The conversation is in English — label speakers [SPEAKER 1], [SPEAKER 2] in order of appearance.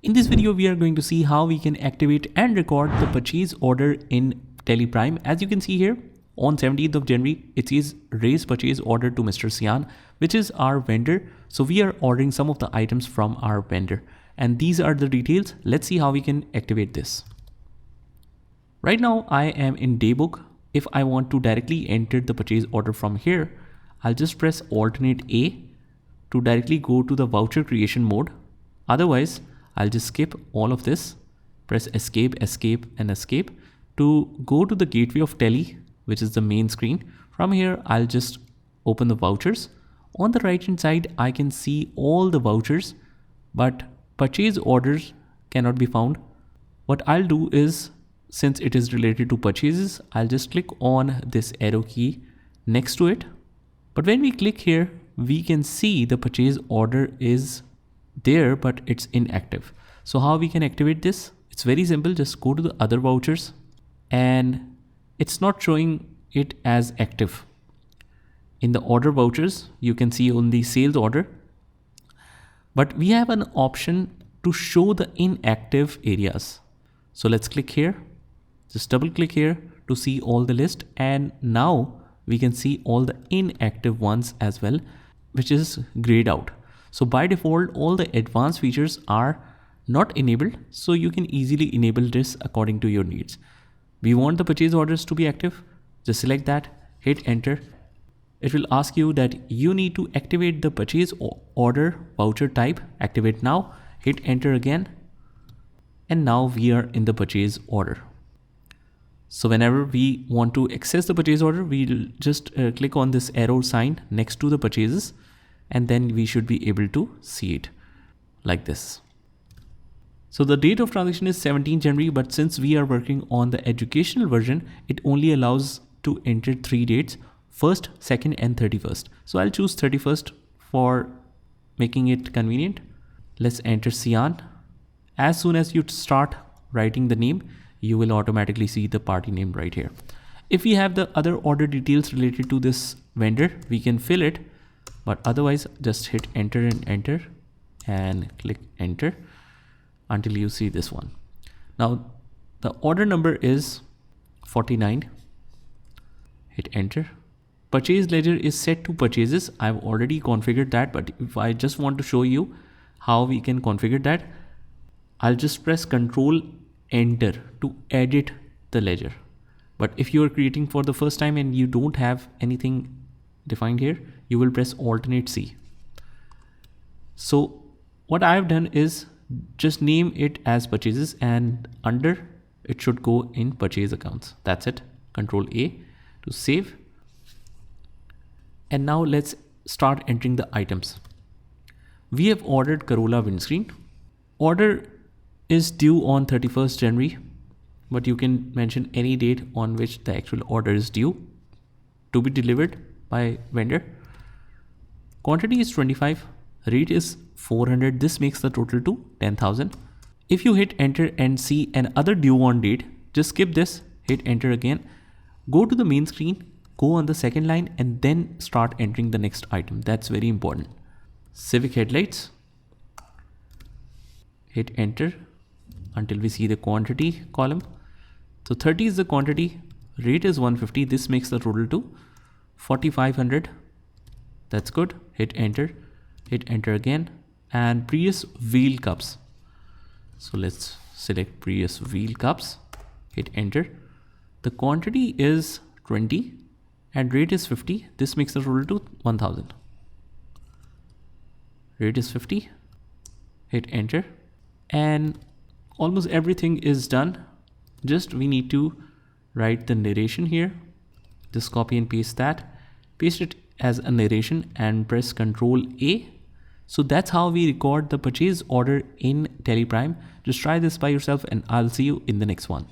[SPEAKER 1] In this video, we are going to see how we can activate and record the purchase order in Teleprime. As you can see here, on 17th of January, it says raise purchase order to Mr. Sian, which is our vendor. So we are ordering some of the items from our vendor. And these are the details. Let's see how we can activate this. Right now, I am in Daybook. If I want to directly enter the purchase order from here, I'll just press Alternate A to directly go to the voucher creation mode. Otherwise, I'll just skip all of this, press escape, escape and escape to go to the gateway of Tele, which is the main screen. From here, I'll just open the vouchers. On the right hand side, I can see all the vouchers, but purchase orders cannot be found. What I'll do is, since it is related to purchases, I'll just click on this arrow key next to it. But when we click here, we can see the purchase order is there, but it's inactive. So how we can activate this? It's very simple. Just go to the other vouchers and it's not showing it as active. In the order vouchers, you can see only sales order, but we have an option to show the inactive areas. So let's click here, just double click here to see all the list. And now we can see all the inactive ones as well, which is grayed out. So by default, all the advanced features are not enabled. So you can easily enable this according to your needs. We want the purchase orders to be active. Just select that, hit enter. It will ask you that you need to activate the purchase order voucher type. Activate now, hit enter again. And now we are in the purchase order. So whenever we want to access the purchase order, we'll just click on this arrow sign next to the purchases. And then we should be able to see it like this. So the date of transaction is 17 January, but since we are working on the educational version, it only allows to enter 3 dates, 1st, 2nd and 31st. So I'll choose 31st for making it convenient. Let's enter Sian. As soon as you start writing the name, you will automatically see the party name right here. If we have the other order details related to this vendor, we can fill it. But otherwise, just hit enter and click enter until you see this one. Now the order number is 49. Hit enter. Purchase ledger is set to purchases. I've already configured that, but if I just want to show you how we can configure that, I'll just press Control Enter to edit the ledger. But if you're creating for the first time and you don't have anything defined here, you will press Alternate C. So what I've done is just name it as purchases, and under it should go in purchase accounts. That's it. Control A to save. And now let's start entering the items. We have ordered Corolla windscreen. Order is due on 31st January, but you can mention any date on which the actual order is due to be delivered by vendor. Quantity is 25, rate is 400. This makes the total to 10,000. If you hit enter and see another due on date, just skip this, hit enter again, go to the main screen, go on the second line and then start entering the next item. That's very important. Civic headlights, hit enter until we see the quantity column. So 30 is the quantity, rate is 150. This makes the total to 4,500. That's good. Hit enter again. And Prius wheel cups. So let's select Prius wheel cups, hit enter. The quantity is 20 and rate is 50. This makes the total to 1,000. Rate is 50, hit enter. And almost everything is done. Just we need to write the narration here. Just copy and paste that, paste it as a narration and press Control A. So that's how we record the purchase order in Teleprime. Just try this by yourself and I'll see you in the next one.